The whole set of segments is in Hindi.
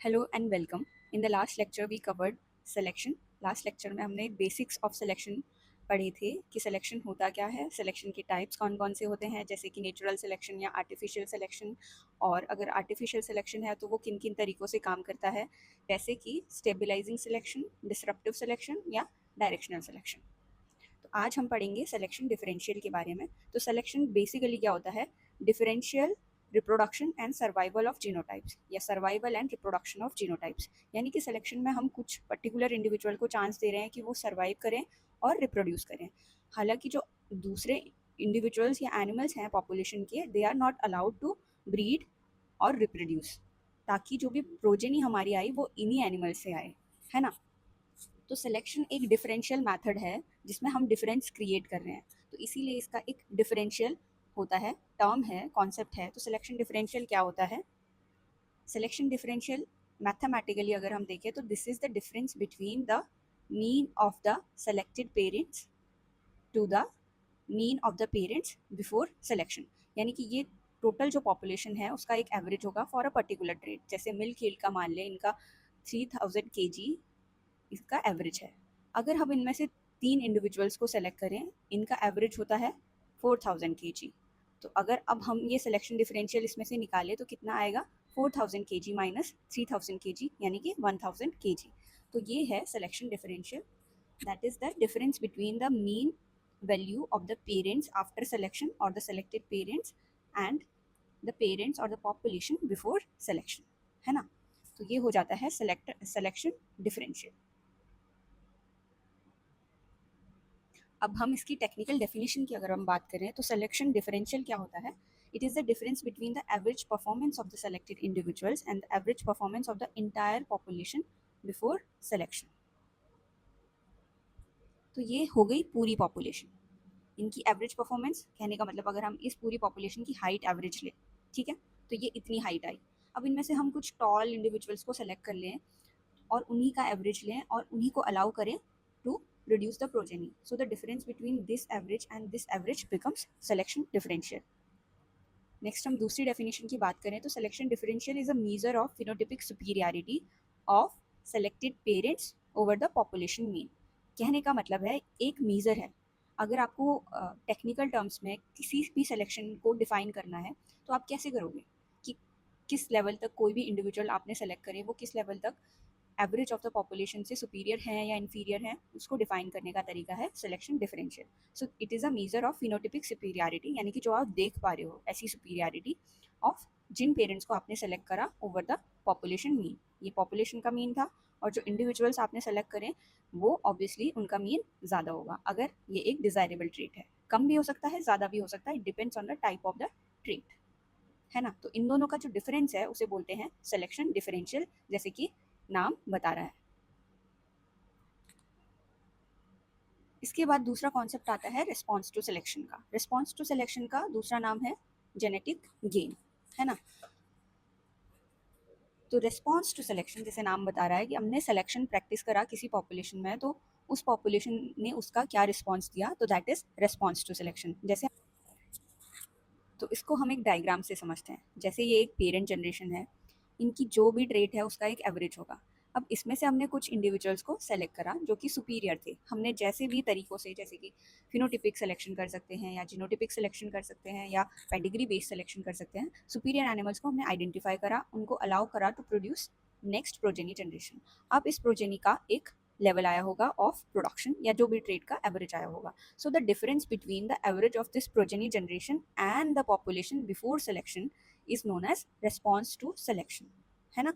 Hello and welcome. In the last lecture we covered selection. Last lecture में हमने बेसिक्स ऑफ सिलेक्शन पढ़े थे कि सिलेक्शन होता क्या है, सिलेक्शन के टाइप्स कौन कौन से होते हैं, जैसे कि नेचुरल सिलेक्शन या आर्टिफिशियल सिलेक्शन, और अगर आर्टिफिशियल सिलेक्शन है तो वो किन किन तरीक़ों से काम करता है, जैसे कि स्टेबलाइजिंग सिलेक्शन, डिसरप्टिव सिलेक्शन या डायरेक्शनल सिलेक्शन। तो आज हम पढ़ेंगे सिलेक्शन डिफरेंशियल के बारे में। तो सिलेक्शन बेसिकली क्या होता है, differential reproduction and survival of genotypes या survival and reproduction of genotypes. यानी कि सिलेक्शन में हम कुछ पर्टिकुलर इंडिविजुअल को चांस दे रहे हैं कि वो सर्वाइव करें और रिप्रोड्यूस करें। हालांकि जो दूसरे इंडिविजुअल्स या एनिमल्स हैं पॉपुलेशन के, they are not allowed to breed और रिप्रोड्यूस, ताकि जो भी प्रोजेनी हमारी आई वो इन्हीं एनिमल्स से आए, है ना। तो सिलेक्शन एक डिफरेंशियल मेथड है जिसमें हम डिफरेंस क्रिएट कर रहे हैं, तो इसीलिए इसका एक डिफरेंशियल होता है, टर्म है, कॉन्सेप्ट है। तो सिलेक्शन डिफरेंशियल क्या होता है? सिलेक्शन डिफरेंशियल मैथमेटिकली अगर हम देखें तो this is the difference between the mean of the selected parents to the mean of the parents before selection. यानी कि ये टोटल जो पॉपुलेशन है उसका एक एवरेज होगा फॉर अ पर्टिकुलर ट्रेड। जैसे मिल्क यील्ड का मान लें, इनका 3000 kg इसका एवरेज है। अगर हम इनमें से 3 इंडिविजुअल्स को सेलेक्ट करें, इनका एवरेज होता है 4000 kg। तो अगर अब हम ये सिलेक्शन डिफरेंशियल इसमें से निकालें तो कितना आएगा, 4000 kg माइनस 3000 kg यानी कि 1000 kg। तो ये है selection differential, that is the difference between the mean value of the parents after selection और the selected parents and the parents और द पॉपुलेशन बिफोर सिलेक्शन, है ना। तो ये हो जाता है सिलेक्शन डिफरेंशियल। अब हम इसकी टेक्निकल डेफिनेशन की अगर हम बात करें तो सिलेक्शन डिफरेंशियल क्या होता है? It is the difference between the average performance of the selected individuals and the average performance of the entire population before selection. तो ये हो गई पूरी पॉपुलेशन, इनकी एवरेज परफॉर्मेंस। कहने का मतलब अगर हम इस पूरी पॉपुलेशन की हाइट एवरेज लें, ठीक है, तो ये इतनी हाइट आई। अब इनमें से हम कुछ टॉल इंडिविजुअल्स को सेलेक्ट कर लें और उन्हीं का एवरेज लें और उन्हीं को अलाउ करें to reduce the progeny. So the difference between this average and this average becomes selection differential. Next हम दूसरी डेफिनेशन की बात करें तो selection differential is a measure of phenotypic superiority of selected parents over the population mean. कहने का मतलब है एक मीज़र है। अगर आपको टेक्निकल टर्म्स में किसी भी सिलेक्शन को डिफाइन करना है तो आप कैसे करोगे कि किस लेवल तक कोई भी इंडिविजुअल आपने सेलेक्ट करे, वो किस लेवल तक एवरेज ऑफ द पॉपुलेशन से सुपीरियर हैं या इन्फीरियर हैं, उसको डिफाइन करने का तरीका है selection differential. So it is a measure of phenotypic superiority, यानी कि जो आप देख पा रहे हो ऐसी सुपीरियरिटी ऑफ जिन पेरेंट्स को आपने सेलेक्ट करा ओवर द पॉपुलेशन मीन। ये पॉपुलेशन का मीन था और जो इंडिविजुअल्स आपने सेलेक्ट करें वो ऑब्वियसली उनका मीन ज़्यादा होगा। अगर ये एक डिज़ायरेबल ट्रेट है, कम भी हो सकता है, ज़्यादा भी हो सकता है, it depends on the type of the trait, है ना। तो इन दोनों का जो डिफरेंस है उसे बोलते हैं सिलेक्शन डिफरेंशियल, जैसे कि नाम बता रहा है। इसके बाद दूसरा कॉन्सेप्ट आता है रिस्पॉन्स टू सिलेक्शन का। रिस्पॉन्स टू सिलेक्शन का दूसरा नाम है जेनेटिक गेन, है ना। तो रिस्पॉन्स टू सिलेक्शन जैसे नाम बता रहा है कि हमने सिलेक्शन प्रैक्टिस करा किसी पॉपुलेशन में, तो उस पॉपुलेशन ने उसका क्या रिस्पॉन्स दिया, तो that is response to selection. जैसे तो इसको हम एक डायग्राम से समझते हैं। जैसे ये एक पेरेंट जनरेशन है, इनकी जो भी ट्रेट है उसका एक एवरेज होगा। अब इसमें से हमने कुछ इंडिविजुअल्स को सेलेक्ट करा जो कि सुपीरियर थे। हमने जैसे भी तरीक़ों से, जैसे कि फिनोटिपिक सिलेक्शन कर सकते हैं या जीनोटिपिक सिलेक्शन कर सकते हैं या पेडिग्री बेस्ड सिलेक्शन कर सकते हैं, सुपीरियर एनिमल्स को हमने आइडेंटिफाई करा, उनको अलाउ करा to produce next progeny generation. अब इस प्रोजेनी का एक लेवल आया होगा ऑफ प्रोडक्शन या जो भी ट्रेड का एवरेज आया होगा। So the difference between the average of this progeny generation and the population before selection is known as response to selection, है ना।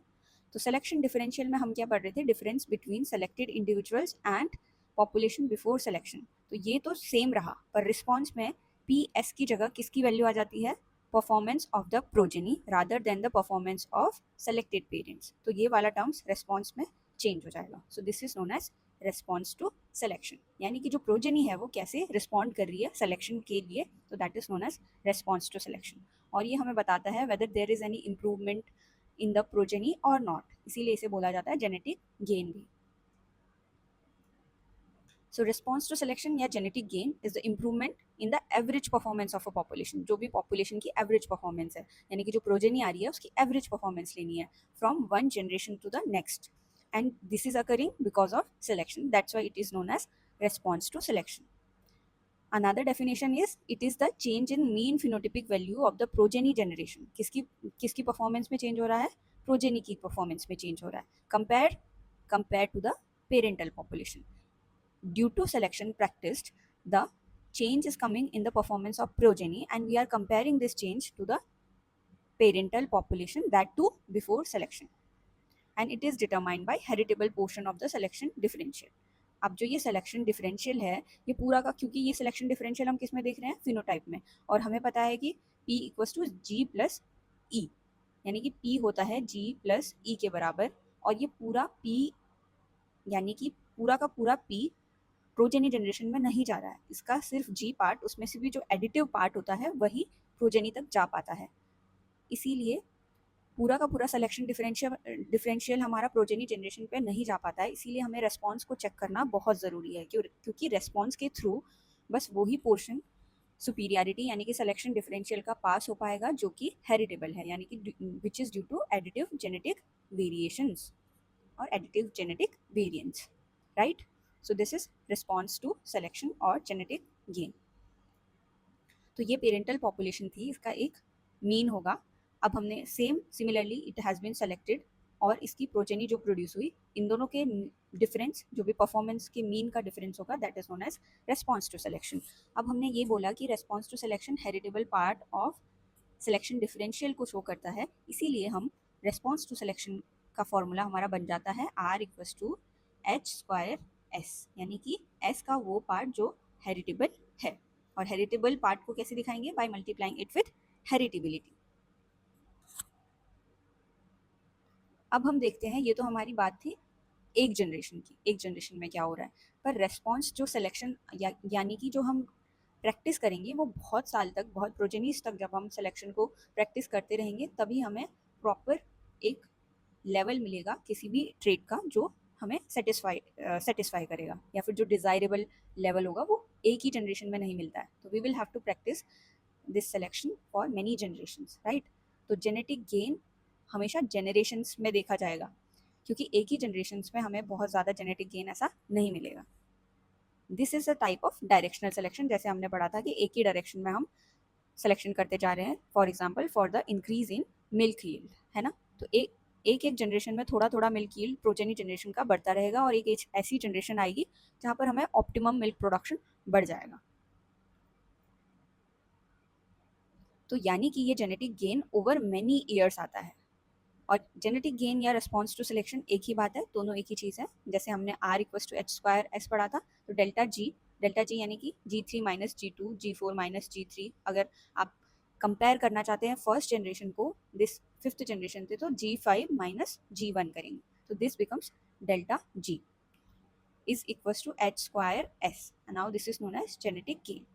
तो सिलेक्शन डिफरेंशियल में हम क्या पढ़ रहे थे, difference between selected individuals and population before selection. तो ये तो सेम रहा, पर रिस्पॉन्स में पी एस की जगह किसकी वैल्यू आ जाती है, performance of the progeny rather than the performance of selected parents. तो ये वाला टर्म्स रिस्पॉन्स में चेंज हो जाएगा। So this is known as response to selection, यानी कि जो प्रोजेनी है वो कैसे रिस्पॉन्ड कर रही है सिलेक्शन के लिए, तो that is known as response to selection. और ये हमें बताता है whether there is any improvement in the progeny और नॉट, इसीलिए इसे बोला जाता है जेनेटिक गेन भी। सो रिस्पॉन्स टू सिलेक्शन या genetic gain is the improvement in the average performance of a population. जो भी पॉपुलेशन की एवरेज परफॉर्मेंस है, यानी कि जो प्रोजेनी आ रही है उसकी एवरेज परफॉर्मेंस लेनी है from one generation to the next, and this is occurring because of selection. That's why it is known as response to selection. Another definition is it is the change in mean phenotypic value of the progeny generation. किसकी performance में change हो रहा है? Progeny की performance में change हो रहा है compared to the parental population. Due to selection practiced, the change is coming in the performance of progeny, and we are comparing this change to the parental population, that too before selection. And it is determined by heritable portion of the selection differential. अब जो ये सिलेक्शन डिफरेंशियल है, ये पूरा का, क्योंकि ये सिलेक्शन डिफरेंशियल हम किस में देख रहे हैं? फिनोटाइप में, और हमें पता है कि P equals to G plus E, यानी कि P होता है G प्लस E के बराबर, और ये पूरा P यानी कि पूरा का पूरा P प्रोजेनी जनरेशन में नहीं जा रहा है, इसका सिर्फ G पार्ट, उसमें से भी जो एडिटिव पार्ट होता है वही प्रोजेनी तक जा पाता है। इसीलिए पूरा का पूरा सिलेक्शन डिफरेंशियल हमारा प्रोजेनी जनरेशन पे नहीं जा पाता है। इसीलिए हमें रेस्पॉन्स को चेक करना बहुत ज़रूरी है, क्योंकि रेस्पॉन्स के थ्रू बस वही पोर्शन सुपीरियरिटी यानी कि सिलेक्शन डिफरेंशियल का पास हो पाएगा जो कि हेरिटेबल है, यानी कि which is due to additive genetic variations और additive genetic variance, right. So this is response to selection और जेनेटिक गेन। तो ये पेरेंटल पॉपुलेशन थी, इसका एक मीन होगा। अब हमने similarly it has been selected, और इसकी प्रोजेनी जो प्रोड्यूस हुई, इन दोनों के डिफरेंस जो भी परफॉर्मेंस के मीन का डिफरेंस होगा, that is known as response to selection. अब हमने ये बोला कि response to selection heritable part of selection differential को शो करता है, इसीलिए हम रेस्पॉन्स टू सिलेक्शन का फॉर्मूला हमारा बन जाता है R equals to H² S, यानी कि S का वो पार्ट जो हेरिटेबल है, और हेरिटेबल पार्ट को कैसे दिखाएंगे? By multiplying it with heritability. अब हम देखते हैं, ये तो हमारी बात थी एक जनरेशन की, एक जनरेशन में क्या हो रहा है, पर रेस्पॉन्स जो सिलेक्शन यानी कि जो हम प्रैक्टिस करेंगे वो बहुत साल तक, बहुत प्रोजेनीज तक जब हम सिलेक्शन को प्रैक्टिस करते रहेंगे, तभी हमें प्रॉपर एक लेवल मिलेगा किसी भी ट्रेट का जो हमें सेटिस्फाई करेगा, या फिर जो डिज़ायरेबल लेवल होगा वो एक ही जनरेशन में नहीं मिलता है। तो we will have to practice this selection for many generations, right. तो जेनेटिक गेन हमेशा जनरेशन्स में देखा जाएगा, क्योंकि एक ही जनरेशन्स में हमें बहुत ज़्यादा जेनेटिक गेन ऐसा नहीं मिलेगा। This is a type of directional selection, जैसे हमने पढ़ा था कि एक ही डायरेक्शन में हम सिलेक्शन करते जा रहे हैं, for example for the increase in milk yield, है ना। तो एक जनरेशन में थोड़ा थोड़ा मिल्क यील्ड प्रोजेनी जनरेशन का बढ़ता रहेगा, और एक ऐसी जनरेशन आएगी जहाँ पर हमें ऑप्टिमम मिल्क प्रोडक्शन बढ़ जाएगा। तो यानी कि ये genetic gain over many years आता है, और जेनेटिक गेन या रिस्पॉन्स टू सिलेक्शन एक ही बात है, दोनों एक ही चीज़ है। जैसे हमने R equals to H² S पढ़ा था, तो डेल्टा जी यानी कि G3 minus G2 G4 minus G3। अगर आप कंपेयर करना चाहते हैं फर्स्ट जनरेशन को दिस फिफ्थ जनरेशन से, तो G5 माइनस G1 करेंगे, तो this becomes delta G is equals to H² S, and now this is known as genetic gain.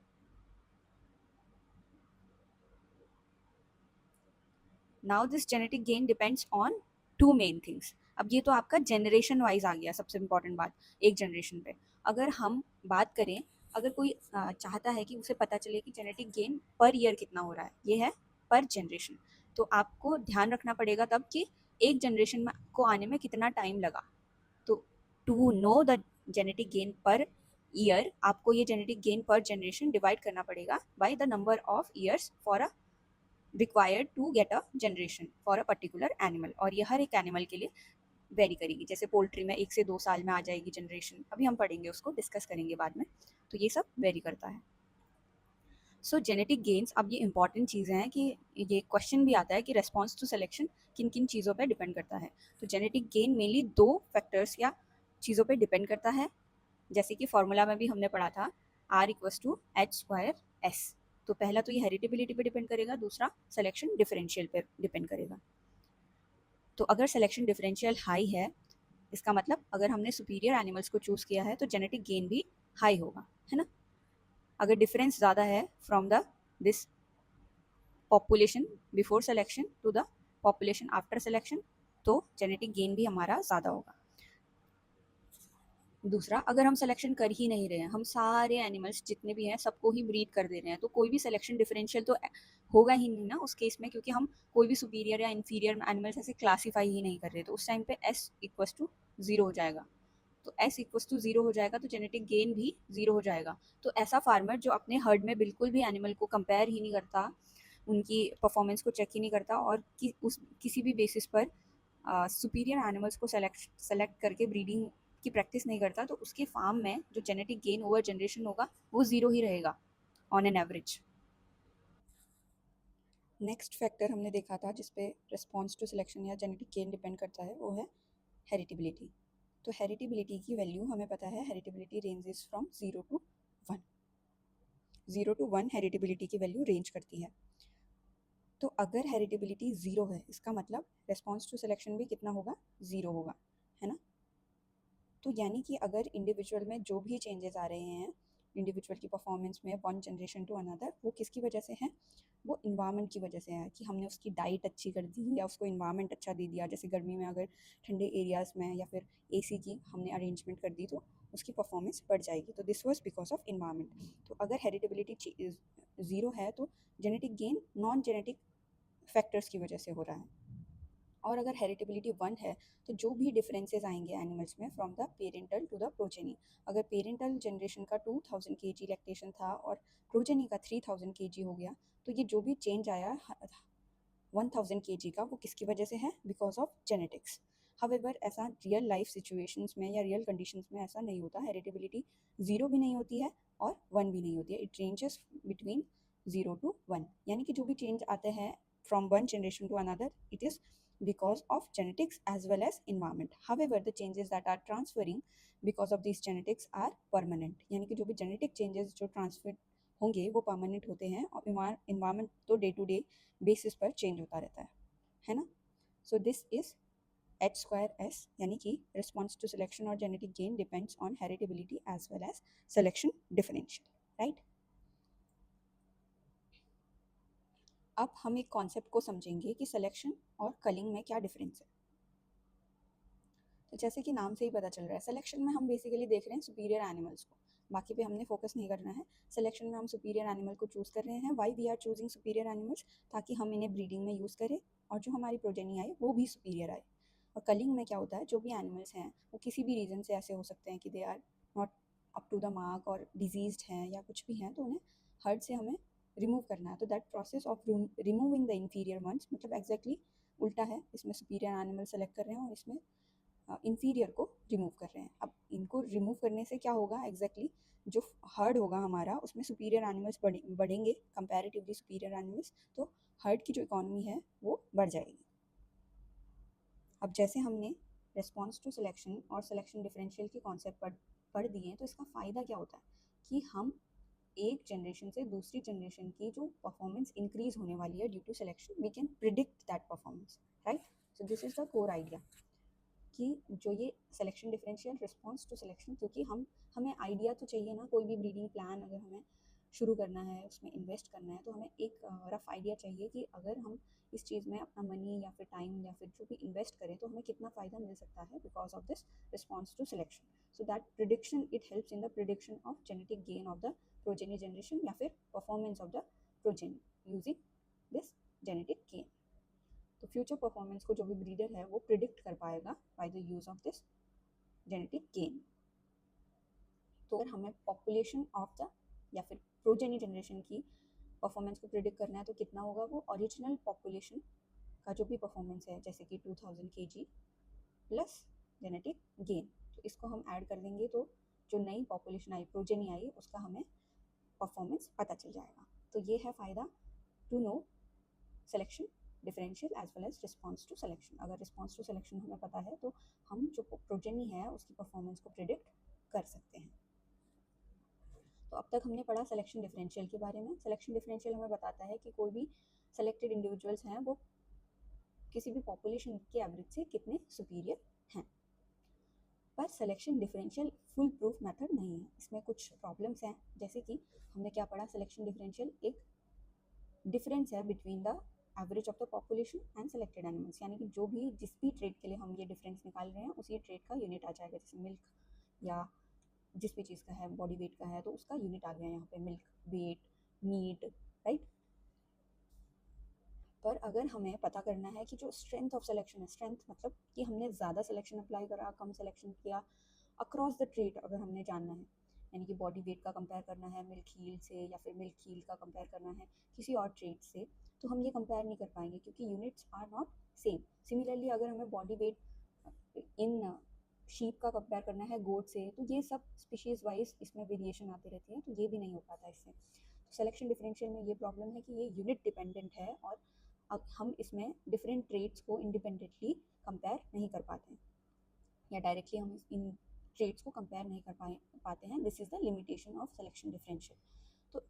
Now this genetic gain depends on two main things. अब ये तो आपका जनरेशन वाइज आ गया, सबसे इम्पॉर्टेंट बात एक जनरेशन पे। अगर हम बात करें, अगर कोई चाहता है कि उसे पता चले कि जेनेटिक गेन पर ईयर कितना हो रहा है, ये है पर जनरेशन, तो आपको ध्यान रखना पड़ेगा तब कि एक जनरेशन को आने में कितना टाइम लगा। तो to know the genetic gain per year, आपको ये genetic gain per generation divide करना पड़ेगा by the number of years for a required to get a generation for a particular animal, और ये हर एक एनिमल के लिए वेरी करेगी। जैसे पोल्ट्री में 1 से 2 साल में आ जाएगी जनरेशन, अभी हम पढ़ेंगे, उसको डिस्कस करेंगे बाद में, तो ये सब वेरी करता है। सो जेनेटिक गेन्स, अब ये इंपॉर्टेंट चीज़ें हैं कि ये क्वेश्चन भी आता है कि रेस्पॉन्स टू सिलेक्शन किन किन चीज़ों पर डिपेंड करता है। तो जेनेटिक गेन मेनली 2 फैक्टर्स या चीज़ों पर डिपेंड करता है, जैसे कि फॉर्मूला में भी हमने पढ़ा था R equals to H² S। तो पहला तो ये हेरिटेबिलिटी पे डिपेंड करेगा, दूसरा सिलेक्शन डिफरेंशियल पे डिपेंड करेगा। तो अगर सिलेक्शन डिफरेंशियल हाई है, इसका मतलब अगर हमने सुपीरियर एनिमल्स को चूज़ किया है तो जेनेटिक गेन भी हाई होगा, है ना। अगर डिफरेंस ज़्यादा है from the this population before selection to the population after selection, तो जेनेटिक गेन भी हमारा ज़्यादा होगा। दूसरा, अगर हम सिलेक्शन कर ही नहीं रहे हैं, हम सारे एनिमल्स जितने भी हैं सबको ही ब्रीड कर दे रहे हैं, तो कोई भी सिलेक्शन डिफरेंशियल तो होगा ही नहीं ना उस केस में, क्योंकि हम कोई भी सुपीरियर या इन्फीरियर एनिमल्स ऐसे क्लासीफाई ही नहीं कर रहे, तो उस टाइम पे एस इक्वस टू ज़ीरो हो जाएगा। तो एस इक्वस टू ज़ीरो हो जाएगा तो जेनेटिक गेन भी ज़ीरो हो जाएगा। तो ऐसा फार्मर जो अपने हर्ड में बिल्कुल भी एनिमल को कंपेयर ही नहीं करता, उनकी परफॉर्मेंस को चेक ही नहीं करता, और किसी भी बेसिस पर सुपीरियर एनिमल्स को सेलेक्ट करके ब्रीडिंग की प्रैक्टिस नहीं करता, तो उसके फार्म में जो जेनेटिक गेन ओवर जनरेशन होगा वो ज़ीरो ही रहेगा on an average. Next factor हमने देखा था जिसपे रिस्पॉन्स टू सिलेक्शन या जेनेटिक गेन डिपेंड करता है, वो है हेरिटेबिलिटी। तो हेरिटेबिलिटी की वैल्यू हमें पता है, heritability ranges from 0 to 1। 0 to 1 heritability की वैल्यू रेंज करती है। तो अगर हेरिटेबिलिटी ज़ीरो है, इसका मतलब रिस्पॉन्स टू सिलेक्शन भी कितना होगा, ज़ीरो होगा, है ना। तो यानी कि अगर इंडिविजुअल में जो भी चेंजेस आ रहे हैं इंडिविजुअल की परफॉर्मेंस में वन जनरेशन टू अनदर, वो किसकी वजह से है, वो इन्वायरमेंट की वजह से है, कि हमने उसकी डाइट अच्छी कर दी या उसको इन्वायरमेंट अच्छा दे दिया। जैसे गर्मी में अगर ठंडे एरियाज़ में या फिर एसी की हमने अरेंजमेंट कर दी तो उसकी परफॉर्मेंस बढ़ जाएगी। तो this was because of environment. तो अगर हेरिटेबिलिटी ज़ीरो है तो genetic gain non genetic factors की वजह से हो रहा है। और अगर हेरिटेबिलिटी 1 है तो जो भी डिफरेंसेस आएंगे एनिमल्स में from the parental to the progeny, अगर पेरेंटल जनरेशन का 2000 केजी लैक्टेशन था और प्रोजेनी का 3000 केजी हो गया, तो ये जो भी चेंज आया 1000 केजी का, वो किसकी वजह से है, बिकॉज ऑफ जेनेटिक्स। हावेवर ऐसा रियल लाइफ सिचुएशंस में या रियल कंडीशंस में ऐसा नहीं होता, हेरिटेबिलिटी ज़ीरो भी नहीं होती है और 1 भी नहीं होती है, इट रेंजेस बिटवीन 0 to 1। यानी कि जो भी चेंज आते हैं from one generation to another, it is because of genetics as well as environment. However, the changes that are transferring because of these genetics are permanent. यानी कि जो भी genetic changes जो transfer होंगे वो permanent होते हैं, और environment तो day to day basis पर change होता रहता है ना। So this is H square S, यानी कि response to selection और genetic gain depends on heritability as well as selection differential, right? अब हम एक कॉन्सेप्ट को समझेंगे कि सिलेक्शन और कलिंग में क्या डिफरेंस है। तो जैसे कि नाम से ही पता चल रहा है, सिलेक्शन में हम बेसिकली देख रहे हैं सुपीरियर एनिमल्स को, बाकी पे हमने फोकस नहीं करना है। सिलेक्शन में हम सुपीरियर एनिमल को चूज़ कर रहे हैं। Why we are choosing superior animals, ताकि हम इन्हें ब्रीडिंग में यूज़ करें और जो हमारी प्रोजेनी आए वो भी सुपीरियर आए। और कलिंग में क्या होता है, जो भी एनिमल्स हैं वो किसी भी रीज़न से ऐसे हो सकते हैं कि they are not up to the mark और डिजीज्ड हैं या कुछ भी हैं, तो उन्हें हर्ड से हमें रिमूव करना है। तो that process of removing the inferior ones, मतलब एग्जैक्टली उल्टा है, इसमें सुपीरियर एनिमल सेलेक्ट कर रहे हैं और इसमें इन्फीरियर को रिमूव कर रहे हैं। अब इनको रिमूव करने से क्या होगा एग्जैक्टली, जो हर्ड होगा हमारा उसमें सुपीरियर एनिमल्स बढ़ेंगे कंपैरेटिवली सुपीरियर एनिमल्स, तो हर्ड की जो इकोनॉमी है वो बढ़ जाएगी। अब जैसे हमने रिस्पॉन्स टू सिलेक्शन और सिलेक्शन डिफरेंशियल के कॉन्सेप्ट पढ़ दिए हैं, तो इसका फ़ायदा क्या होता है कि हम एक जनरेशन से दूसरी जनरेशन की जो परफॉर्मेंस इंक्रीज होने वाली है due to selection, we can predict that performance, right. So this is the core idea कि जो ये selection differential response to selection, क्योंकि हमें आइडिया तो चाहिए ना, कोई भी ब्रीडिंग प्लान अगर हमें शुरू करना है, उसमें इन्वेस्ट करना है, तो हमें एक रफ आइडिया चाहिए कि अगर हम इस चीज़ में अपना मनी या फिर टाइम या फिर जो भी इन्वेस्ट करें तो हमें कितना फ़ायदा मिल सकता है because of this response to selection. So that prediction, it helps in the prediction of genetic gain of the progeny generation या फिर performance of the progeny using this genetic gain. तो फ्यूचर परफॉर्मेंस को जो भी ब्रीडर है वो प्रिडिक्ट कर पाएगा by the use of this genetic gain. तो अगर हमें पॉपुलेशन ऑफ द या फिर प्रोजेनी जनरेशन की परफॉर्मेंस को प्रिडिक्ट करना है तो कितना होगा, वो ओरिजिनल पॉपुलेशन का जो भी परफॉर्मेंस है, जैसे कि 2000 केजी प्लस जेनेटिक गेन, तो इसको हम ऐड कर देंगे तो जो नई पॉपुलेशन आई, प्रोजेनी आई, उसका हमें परफॉर्मेंस पता चल जाएगा। तो ये है फ़ायदा to know selection differential as well as response to selection. अगर रिस्पॉन्स टू सिलेक्शन हमें पता है तो हम जो प्रोजेनी है उसकी परफॉर्मेंस को प्रिडिक्ट कर सकते हैं। तो अब तक हमने पढ़ा सिलेक्शन डिफरेंशियल के बारे में। सिलेक्शन डिफरेंशियल हमें बताता है कि कोई भी सेलेक्टेड इंडिविजुअल्स हैं वो किसी भी पॉपुलेशन के एवरेज से कितने सुपीरियर हैं। पर selection differential full proof method नहीं है, इसमें कुछ प्रॉब्लम्स हैं। जैसे कि हमने क्या पढ़ा, सिलेक्शन डिफरेंशियल एक डिफरेंस है between the average of the population and selected animals, यानी कि जो भी जिस भी ट्रेड के लिए हम ये डिफरेंस निकाल रहे हैं उसी ट्रेड का यूनिट आ जाएगा। जैसे मिल्क या जिस भी चीज़ का है, बॉडी वेट का है, तो उसका यूनिट आ गया यहाँ पे, मिल्क वेट, मीट, राइट। पर अगर हमें पता करना है कि जो स्ट्रेंथ ऑफ सिलेक्शन है, स्ट्रेंथ मतलब कि हमने ज़्यादा सिलेक्शन अप्लाई करा, कम सिलेक्शन किया, अक्रॉस द ट्रेट अगर हमने जानना है, यानी कि बॉडी वेट का कंपेयर करना है मिल्क हील से, या फिर मिल्क हील का कंपेयर करना है किसी और ट्रेट से, तो हम ये कंपेयर नहीं कर पाएंगे क्योंकि units are not same. Similarly अगर हमें बॉडी वेट इन शीप का कंपेयर करना है गोट से, तो ये सब स्पीशीज़ वाइज इसमें वेरिएशन आती रहती है, तो ये भी नहीं हो पाता इससे। तो सिलेक्शन डिफरेंशियल में ये प्रॉब्लम है कि ये यूनिट डिपेंडेंट है, और अब हम इसमें डिफरेंट ट्रेड्स को इंडिपेंडेंटली कंपेयर नहीं कर पाते हैं, या डायरेक्टली हम इन ट्रेड्स को कंपेयर नहीं कर पाते हैं। This is the limitation of selection differential. तो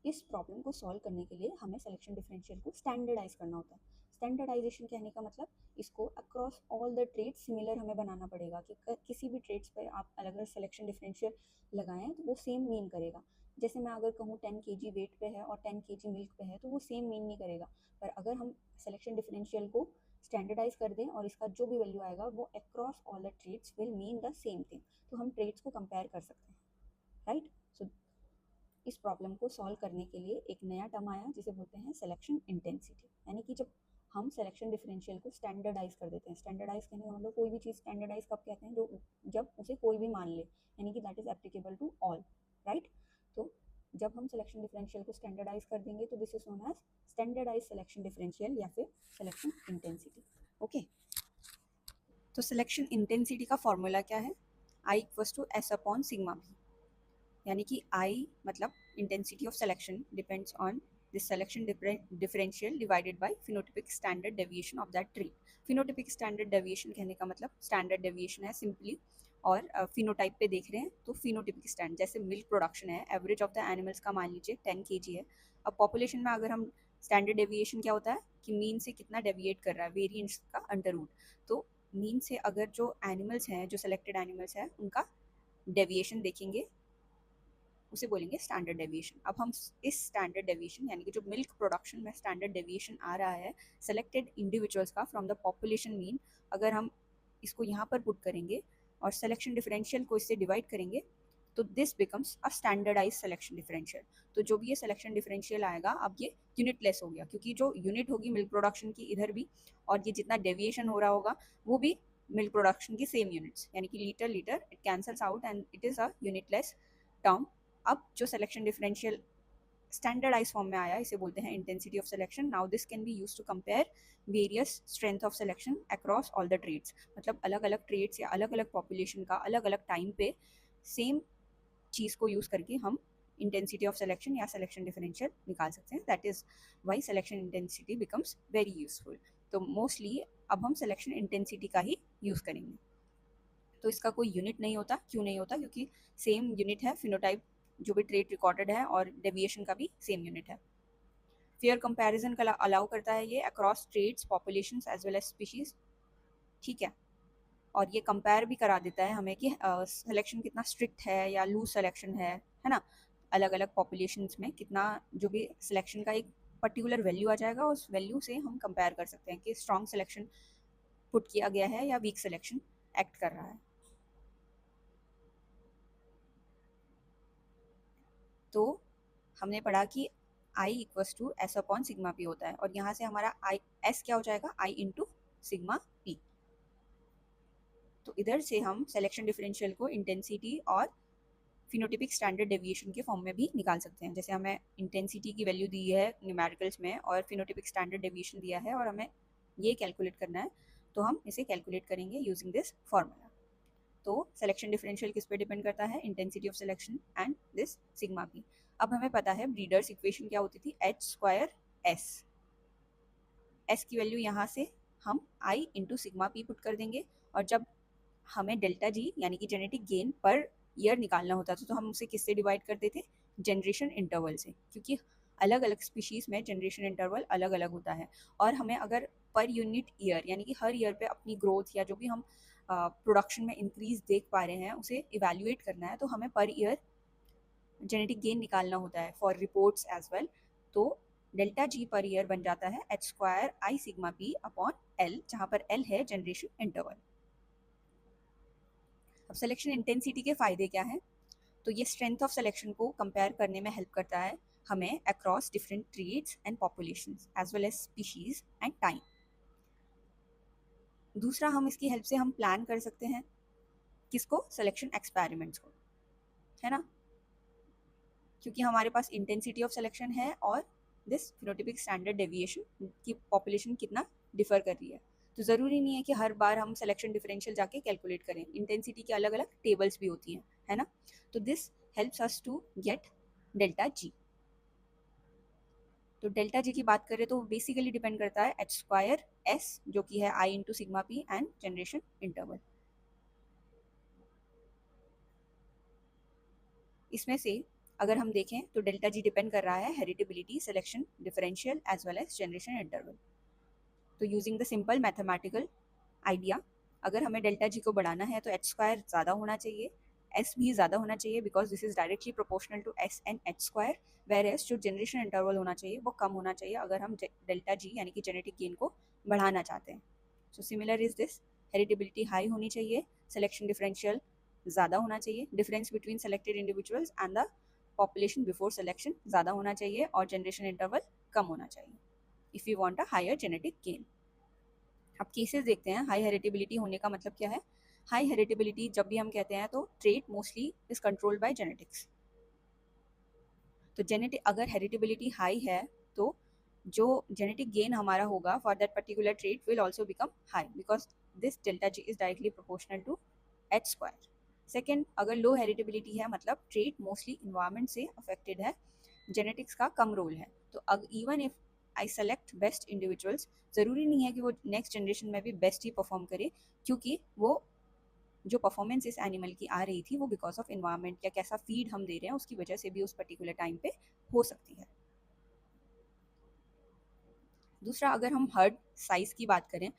इस प्रॉब्लम को सॉल्व करने के लिए हमें सिलेक्शन डिफरेंशियल को स्टैंडर्डाइज करना होता है। स्टैंडर्डाइजेशन कहने का मतलब इसको across all the traits similar हमें बनाना पड़ेगा, कि किसी भी ट्रेड्स पर आप अलग अलग सिलेक्शन डिफरेंशियल लगाएं तो वो सेम मीन करेगा। जैसे मैं अगर कहूँ 10 kg वेट पे है और 10 kg मिल्क पे है, तो वो सेम मीन नहीं करेगा। पर अगर हम सिलेक्शन डिफरेंशियल को स्टैंडर्डाइज कर दें और इसका जो भी वैल्यू आएगा वो across all the traits will mean the same thing, तो हम ट्रेड्स को कंपेयर कर सकते हैं, राइट। सो इस प्रॉब्लम को सॉल्व करने के लिए एक नया टर्म आया जिसे बोलते हैं सिलेक्शन इंटेंसिटी, यानी कि जब हम सिलेक्शन डिफरेंशियल को स्टैंडर्डाइज कर देते हैं। स्टैंडर्डाइज कहने का मतलब कोई भी चीज़ स्टैंडर्डाइज कब कहते हैं, जो जब उसे कोई भी मान ले, यानी कि that is applicable to all, right. तो जब हम सिलेक्शन डिफरेंशियल को स्टैंडर्डाइज कर देंगे तो this is known as standardize selection differential या फिर सिलेक्शन इंटेंसिटी। ओके, तो सिलेक्शन इंटेंसिटी का फॉर्मूला क्या है? I equals to S upon sigma भी, यानी कि आई मतलब intensity of selection depends on this selection differential divided by phenotypic standard deviation of that tree. Phenotypic standard deviation कहने का मतलब स्टैंडर्ड डेविएशन है सिंपली, और फिनोटाइप पे देख रहे हैं तो फिनोटिपिक स्टैंड, जैसे मिल्क प्रोडक्शन है, एवरेज ऑफ द एनिमल्स का मान लीजिए 10 kg है। अब पॉपुलेशन में अगर हम स्टैंडर्ड डेविएशन क्या होता है कि मीन से कितना डेविएट कर रहा है, वेरिएंस का अंडर रूट। तो मीन से अगर जो एनिमल्स हैं, जो सेलेक्टेड एनिमल्स हैं, उनका डेविएशन देखेंगे, उसे बोलेंगे स्टैंडर्ड डेविएशन। अब हम इस स्टैंडर्ड डेविएशन यानी कि जो मिल्क प्रोडक्शन में स्टैंडर्ड डेविएशन आ रहा है सेलेक्टेड इंडिविजुअल्स का फ्रॉम द पॉपुलेशन मीन, अगर हम इसको यहाँ पर पुट करेंगे और सिलेक्शन डिफरेंशियल को इससे डिवाइड करेंगे, तो this becomes a standardize selection differential. तो जो भी ये सिलेक्शन डिफरेंशियल आएगा, अब ये यूनिटलेस हो गया, क्योंकि जो यूनिट होगी मिल्क प्रोडक्शन की इधर भी, और ये जितना डेविएशन हो रहा होगा वो भी मिल्क प्रोडक्शन की सेम यूनिट्स, यानी कि litre litre it cancels out and it is a unitless term. अब जो सिलेक्शन डिफरेंशियल स्टैंडर्डाइज फॉर्म में आया, इसे बोलते हैं intensity of selection. Now this can be use to compare various strength of selection across all the traits, मतलब अलग अलग ट्रेड्स या अलग अलग पॉपुलेशन का अलग अलग टाइम पे सेम चीज़ को यूज़ करके हम इंटेंसिटी ऑफ सिलेक्शन या सिलेक्शन डिफरेंशियल निकाल सकते हैं। That is why selection intensity becomes very useful. तो मोस्टली अब हम सिलेक्शन इंटेंसिटी का ही यूज़ करेंगे। तो इसका कोई यूनिट नहीं होता। क्यों नहीं होता? क्योंकि सेम यूनिट है, फिनोटाइप जो भी ट्रेट रिकॉर्डेड है, और डेविएशन का भी सेम यूनिट है। फेयर कंपैरिजन का अलाउ करता है ये across traits, populations as well as species, ठीक है। और ये कंपेयर भी करा देता है हमें कि सिलेक्शन कितना स्ट्रिक्ट है या लूज सिलेक्शन है ना। अलग अलग पॉपुलेशंस में कितना जो भी सिलेक्शन का एक पर्टिकुलर वैल्यू आ जाएगा, उस वैल्यू से हम कंपेयर कर सकते हैं कि स्ट्रॉन्ग सिलेक्शन पुट किया गया है या वीक सिलेक्शन एक्ट कर रहा है। तो हमने पढ़ा कि I equals to S upon sigma P होता है, और यहाँ से हमारा आई एस क्या हो जाएगा, आई इंटू सिग्मा पी। तो इधर से हम सिलेक्शन डिफरेंशियल को इंटेंसिटी और फिनोटिपिक स्टैंडर्ड डेविएशन के फॉर्म में भी निकाल सकते हैं। जैसे हमें इंटेंसिटी की वैल्यू दी है न्यूमेरिकल्स में और फिनोटिपिक स्टैंडर्ड डेविएशन दिया है, और हमें ये कैलकुलेट करना है, तो हम इसे कैलकुलेट करेंगे यूजिंग दिस फॉर्मूला। तो सिलेक्शन डिफरेंशियल किस पे डिपेंड करता है? Intensity of selection and this sigma P. अब हमें पता है ब्रीडर्स इक्वेशन क्या होती थी, एच स्क्वायर एस। एस की वैल्यू यहाँ से हम आई इंटू सिग्मा पी पुट कर देंगे, और जब हमें डेल्टा जी यानी कि जेनेटिक गेन पर ईयर निकालना होता था, तो हम उसे किससे डिवाइड करते थे? जनरेशन इंटरवल से, क्योंकि अलग अलग स्पीशीज़ में जनरेशन इंटरवल अलग अलग होता है। और हमें अगर पर यूनिट ईयर यानी कि हर ईयर पे अपनी ग्रोथ या जो भी हम प्रोडक्शन में इंक्रीज देख पा रहे हैं उसे इवेल्युएट करना है, तो हमें पर ईयर जेनेटिक गेन निकालना होता है फॉर रिपोर्ट्स एज वेल। तो डेल्टा जी पर ईयर बन जाता है H square I sigma P upon L, जहाँ पर एल है जनरेशन इंटरवल। अब सिलेक्शन इंटेंसिटी के फ़ायदे क्या हैं? तो ये स्ट्रेंथ ऑफ सिलेक्शन को कंपेयर करने में हेल्प करता है हमें across different traits and populations as well as species and time. दूसरा, हम इसकी हेल्प से हम प्लान कर सकते हैं किसको? सिलेक्शन एक्सपेरिमेंट्स को, है ना, क्योंकि हमारे पास इंटेंसिटी ऑफ सिलेक्शन है और दिस फिनोटिपिक स्टैंडर्ड डेविएशन की पॉपुलेशन कितना डिफर कर रही है। तो ज़रूरी नहीं है कि हर बार हम सिलेक्शन डिफरेंशियल जाके कैलकुलेट करें, इंटेंसिटी की अलग अलग टेबल्स भी होती हैं, है ना। तो this helps us to get delta G. तो डेल्टा जी की बात करें तो बेसिकली डिपेंड करता है एच स्क्वायर एस, जो कि है I into sigma P and generation interval. इसमें से अगर हम देखें तो डेल्टा जी डिपेंड कर रहा है heritability, selection differential as well as generation interval. तो using the simple mathematical idea, अगर हमें डेल्टा जी को बढ़ाना है तो एच स्क्वायर ज़्यादा होना चाहिए, एस भी ज़्यादा होना चाहिए, because this is directly proportional to S and H square, where S जो जनरेशन इंटरवल होना चाहिए वो कम होना चाहिए अगर हम डेल्टा जी यानी कि जेनेटिक गेन को बढ़ाना चाहते हैं। So similar is this, heritability high होनी चाहिए, सिलेक्शन डिफरेंशियल ज़्यादा होना चाहिए, difference between selected individuals and the population before selection ज़्यादा होना चाहिए, और जनरेशन इंटरवल कम होना चाहिए if you want a higher genetic gain. अब केसेस देखते हैं, हाई हेरिटेबिलिटी होने का मतलब क्या है। हाई हेरिटेबिलिटी जब भी हम कहते हैं तो trait mostly is controlled by genetics. तो जेनेटिक अगर हेरिटेबिलिटी हाई है तो जो जेनेटिक गेन हमारा होगा for that particular trait will also become high, because this delta G is directly proportional to H square. Second, अगर लो हेरिटेबिलिटी है मतलब ट्रेट मोस्टली इन्वायरमेंट से अफेक्टेड है, जेनेटिक्स का कम रोल है, तो even if I select best individuals, ज़रूरी नहीं है कि वो नेक्स्ट जनरेशन में भी बेस्ट ही परफॉर्म करे, क्योंकि वो जो परफॉर्मेंस इस एनिमल की आ रही थी वो बिकॉज ऑफ इन्वायरमेंट या कैसा फीड हम दे रहे हैं उसकी वजह से भी उस पर्टिकुलर टाइम पे हो सकती है। दूसरा, अगर हम हर्ड साइज की बात करें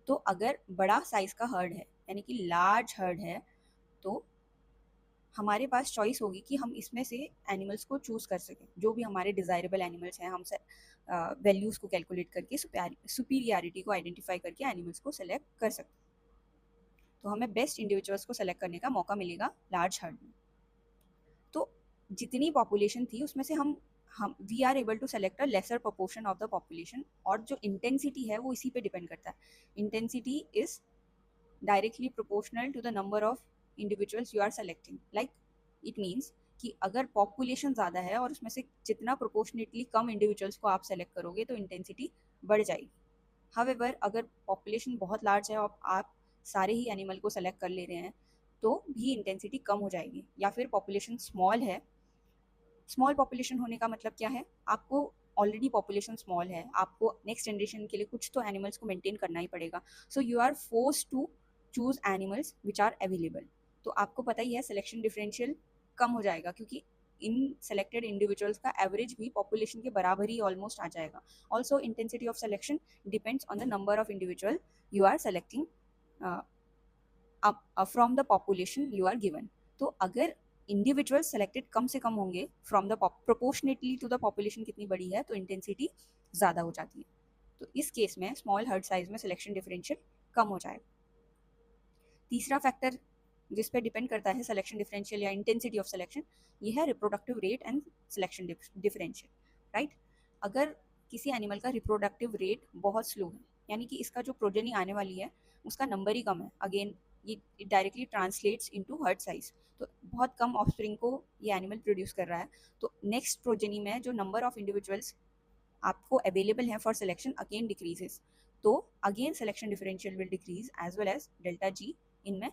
तो अगर बड़ा साइज का हर्ड है यानी कि लार्ज हर्ड है, तो हमारे पास चॉइस होगी कि हम इसमें से एनिमल्स को चूज़ कर सकें, जो भी हमारे डिज़ायरेबल एनिमल्स हैं, हम वैल्यूज़ को कैलकुलेट करके सुपीरियरिटी को आइडेंटिफाई करके एनिमल्स को सेलेक्ट कर सकते हैं। तो हमें बेस्ट इंडिविजुअल्स को सेलेक्ट करने का मौका मिलेगा लार्ज हर्ड में। तो जितनी पॉपुलेशन थी उसमें से हम we are able to select a lesser proportion of the population, और जो इंटेंसिटी है वो इसी पे डिपेंड करता है। Intensity is directly proportional to the number of individuals you are selecting. Like it means कि अगर पॉपुलेशन ज़्यादा है और उसमें से जितना प्रोपोर्शनेटली कम इंडिविजुअल्स को आप सेलेक्ट करोगे तो इंटेंसिटी बढ़ जाएगी। हावेवर अगर पॉपुलेशन बहुत लार्ज है और आप सारे ही एनिमल को सेलेक्ट कर ले रहे हैं तो भी इंटेंसिटी कम हो जाएगी। या फिर पॉपुलेशन स्मॉल है, स्मॉल पॉपुलेशन होने का मतलब क्या है, आपको ऑलरेडी पॉपुलेशन स्मॉल है, आपको नेक्स्ट जनरेशन के लिए कुछ तो एनिमल्स को मेंटेन करना ही पड़ेगा, so you are force to choose animals which are available. तो आपको पता ही है सिलेक्शन डिफरेंशियल कम हो जाएगा, क्योंकि इन सेलेक्टेड इंडिविजुअल्स का एवरेज भी पॉपुलेशन के बराबर ही ऑलमोस्ट आ जाएगा। Also intensity of selection depends on the number of individual you are selecting from the population you are given. तो अगर इंडिविजुअल सेलेक्टेड कम से कम होंगे from the proportionately to the पॉपुलेशन कितनी बड़ी है तो इंटेंसिटी ज़्यादा हो जाती है। तो इस केस में स्मॉल हर्ड साइज में सिलेक्शन डिफरेंशियल कम हो जाएगा। तीसरा फैक्टर जिस पे डिपेंड करता है सिलेक्शन डिफरेंशियल या इंटेंसिटी ऑफ सिलेक्शन, ये है reproductive rate and selection differential, right. अगर किसी एनिमल का रिप्रोडक्टिव रेट बहुत स्लो है, यानी कि इसका जो प्रोजेनी आने वाली है उसका नंबर ही कम है, अगेन ये directly translates into heard size, तो बहुत कम ऑफस्प्रिंग को ये एनिमल प्रोड्यूस कर रहा है, तो नेक्स्ट प्रोजेनी में जो नंबर ऑफ इंडिविजुअल्स आपको अवेलेबल हैं फॉर सिलेक्शन अगेन डिक्रीजेस, तो again selection differential will decrease as well as delta G इनमें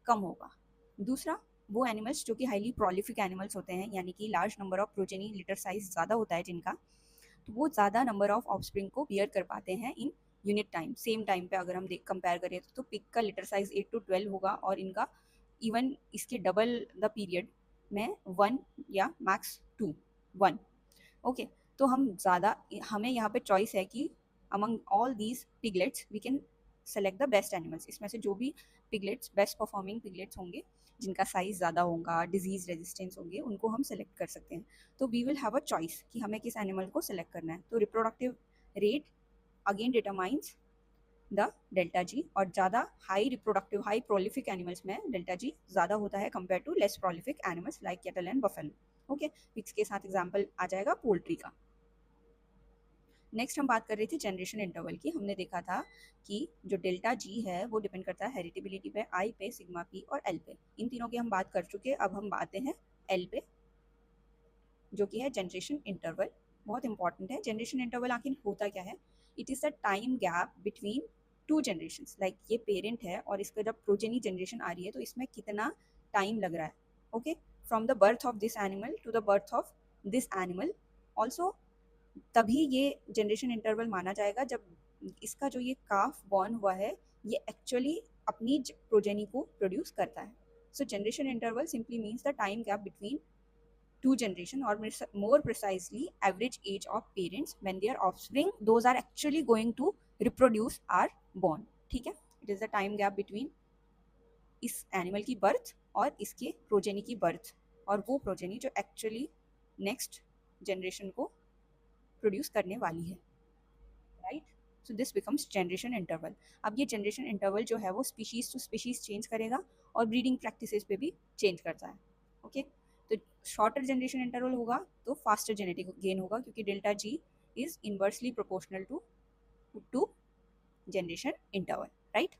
कम होगा। दूसरा, वो एनिमल्स जो कि हाईली प्रोलिफिक एनिमल्स होते हैं, यानी कि large number of progeny, litre size ज़्यादा होता है जिनका, तो वो ज़्यादा नंबर ऑफ ऑफस्प्रिंग को बियर कर पाते हैं in unit time. Same time पे अगर हम कंपेयर करें तो पिग का लिटर साइज 8 to 12 होगा और इनका इवन इसके डबल द पीरियड में 1 या मैक्स 2 1। ओके, तो हमें यहाँ पे चॉइस है कि among all these piglets we can select the best animals. इसमें से जो भी पिगलेट्स बेस्ट परफॉर्मिंग पिगलेट्स होंगे, जिनका साइज़ ज़्यादा होगा, डिजीज़ रेजिस्टेंस होंगे, उनको हम सेलेक्ट कर सकते हैं। तो we will have a choice कि हमें किस एनिमल को सेलेक्ट करना है। तो reproductive rate again determines the delta G, और ज़्यादा high reproductive high prolific animals में डेल्टा जी ज़्यादा होता है compare to less prolific animals like cattle and buffalo. Okay, इसके साथ एग्जाम्पल आ जाएगा पोल्ट्री का। नेक्स्ट हम बात कर रहे थे जनरेशन इंटरवल की। हमने देखा था कि जो डेल्टा जी है वो डिपेंड करता है हेरिटेबिलिटी पे, आई पे, सिग्मा पी और एल पे। इन तीनों की हम बात कर चुके, अब हम आते हैं एल पे, जो कि है जनरेशन इंटरवल। बहुत इंपॉर्टेंट है। जनरेशन इंटरवल आखिर होता क्या है? It is the time gap between two generations. Like ये पेरेंट है और इसका जब प्रोजेनी जनरेशन आ रही है तो इसमें कितना टाइम लग रहा है। Okay, from the birth of this animal to the birth of this animal. Also तभी ये जनरेशन इंटरवल माना जाएगा जब इसका जो ये काफ बॉर्न हुआ है ये एक्चुअली अपनी प्रोजेनी को प्रोड्यूस करता है। सो generation interval simply means the time gap between two generation, or more precisely average age of parents when their offspring those are actually going to reproduce are born। ठीक है, it is the time gap between इस एनिमल की बर्थ और इसके प्रोजेनी की बर्थ, और वो प्रोजेनी जो एक्चुअली नेक्स्ट जनरेशन को प्रोड्यूस करने वाली है, right. So this becomes generation interval. अब ये जनरेशन इंटरवल जो है वो स्पीशीज टू स्पीशीज चेंज करेगा और ब्रीडिंग प्रैक्टिसेस पे भी चेंज करता है। ओके, तो शॉर्टर जनरेशन इंटरवल होगा तो फास्टर जेनेटिक गेन होगा, क्योंकि delta G is inversely proportional to generation interval, right.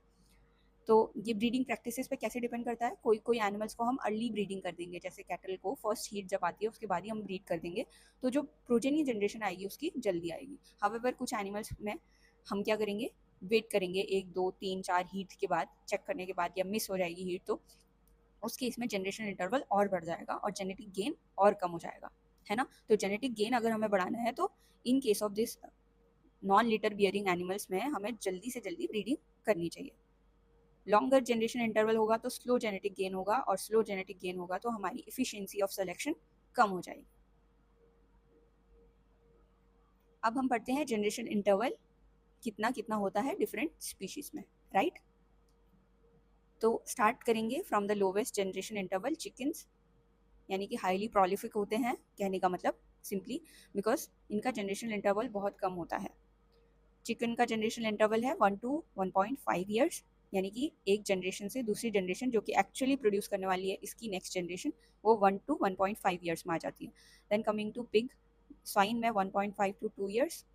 तो ये ब्रीडिंग प्रैक्टिसेस पे कैसे डिपेंड करता है? कोई कोई एनिमल्स को हम अर्ली ब्रीडिंग कर देंगे, जैसे कैटल को फर्स्ट हीट जब आती है उसके बाद ही हम ब्रीड कर देंगे, तो जो प्रोजेनी जनरेशन आएगी उसकी जल्दी आएगी। हावेवर कुछ एनिमल्स में हम क्या करेंगे, वेट करेंगे 1 2 3 4 हीट के बाद, चेक करने के बाद, या मिस हो जाएगी हीट तो उस केस में जनरेशन इंटरवल और बढ़ जाएगा और जेनेटिक गेन और कम हो जाएगा, है ना। तो जेनेटिक गेन अगर हमें बढ़ाना है तो in case of this non litre bearing animals में हमें जल्दी से जल्दी ब्रीडिंग करनी चाहिए। लॉन्गर जनरेशन इंटरवल होगा तो स्लो जेनेटिक गेन होगा, और स्लो जेनेटिक गेन होगा तो हमारी इफिशिएंसी ऑफ सिलेक्शन कम हो जाएगी। अब हम पढ़ते हैं जनरेशन इंटरवल कितना कितना होता है डिफरेंट स्पीशीज में, राइट। तो स्टार्ट करेंगे from the lowest generation interval, chickens, यानी कि हाईली प्रोलिफिक होते हैं। कहने का मतलब सिंपली बिकॉज इनका जनरेशन इंटरवल बहुत कम होता है। चिकन का जनरेशन इंटरवल है 1 to 1.5 ईयर्स, यानी कि एक जनरेशन से दूसरी जनरेशन जो कि एक्चुअली प्रोड्यूस करने वाली है इसकी नेक्स्ट जनरेशन, वो 1 to 1.5 ईयर्स में आ जाती है। Then coming to pig, swine में 1.5 to 2 ईयर्स।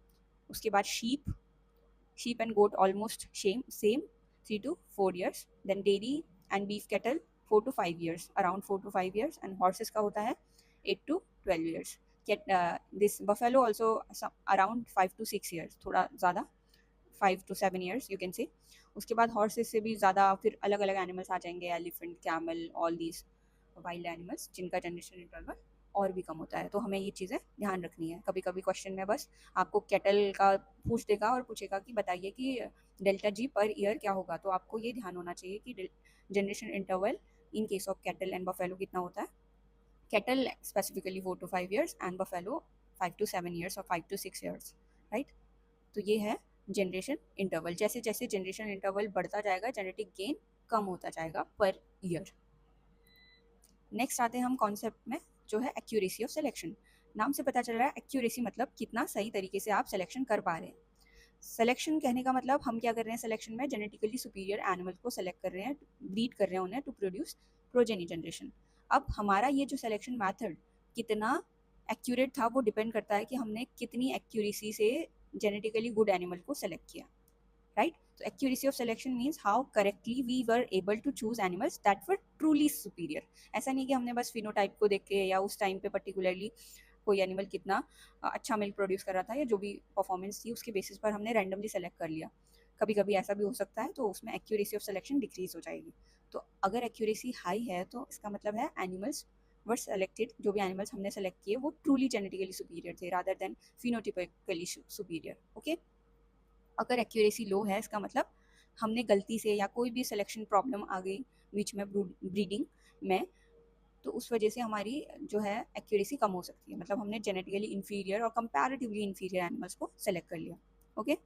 उसके बाद sheep and goat almost same 3 to 4 years। then dairy and beef cattle 4 to 5 years, around 4 to 5 years। and horses का होता है 8 to 12 years। this buffalo also around 5 to 6 years, थोड़ा ज़्यादा 5 to 7 years you can say। उसके बाद हॉर्सेस से भी ज़्यादा फिर अलग अलग एनिमल्स आ जाएंगे, elephant, camel, all these wild animals जिनका जनरेशन इंटरवल और भी कम होता है। तो हमें ये चीज़ें ध्यान रखनी है। कभी कभी क्वेश्चन में बस आपको कैटल का पूछ देगा और पूछेगा कि बताइए कि डेल्टा जी पर ईयर क्या होगा, तो आपको ये ध्यान होना चाहिए कि generation interval in case of cattle and buffalo कितना होता है। Cattle specifically 4 to 5 years and buffalo 5 to 7 years और 5 to 6 years, राइट। तो ये है जनरेशन इंटरवल। जैसे जैसे जनरेशन इंटरवल बढ़ता जाएगा जेनेटिक गेन कम होता जाएगा पर ईयर। नेक्स्ट आते हैं हम कॉन्सेप्ट में, जो है एक्यूरेसी ऑफ सिलेक्शन। नाम से पता चल रहा है एक्यूरेसी मतलब कितना सही तरीके से आप सिलेक्शन कर पा रहे हैं। सिलेक्शन कहने का मतलब हम क्या कर रहे हैं, सिलेक्शन में जेनेटिकली सुपीरियर एनिमल्स को सेलेक्ट कर रहे हैं, ब्रीड कर रहे हैं उन्हें टू प्रोड्यूस प्रोजेनी जनरेशन। अब हमारा ये जो सिलेक्शन मैथड कितना एक्यूरेट था वो डिपेंड करता है कि हमने कितनी एक्यूरेसी से जेनेटिकली गुड एनिमल को सेलेक्ट किया, राइट। तो accuracy of selection means how correctly we were able to choose animals that were truly superior. ऐसा नहीं कि हमने बस फिनोटाइप को देख के या उस टाइम पे पर्टिकुलरली कोई एनिमल कितना अच्छा मिल्क प्रोड्यूस कर रहा था या जो भी परफॉर्मेंस थी उसके बेसिस पर हमने रैंडमली सेलेक्ट कर लिया। कभी कभी ऐसा भी हो सकता है, तो उसमें एक्यूरेसी ऑफ सिलेक्शन डिक्रीज हो जाएगी। तो अगर एक्यूरेसी हाई है तो इसका मतलब है एनिमल्स वर सेलेक्टेड, जो भी एनिमल्स हमने सेलेक्ट किए वो ट्रूली जेनेटिकली सुपीरियर थे rather than phenotypically superior. Okay, अगर एक्यूरेसी लो है इसका मतलब हमने गलती से या कोई भी सिलेक्शन प्रॉब्लम आ गई बीच में ब्रीडिंग में, तो उस वजह से हमारी जो है एक्यूरेसी कम हो सकती है। मतलब हमने जेनेटिकली इन्फीरियर और कंपैरेटिवली इन्फीरियर एनिमल्स को सेलेक्ट कर लिया। Okay,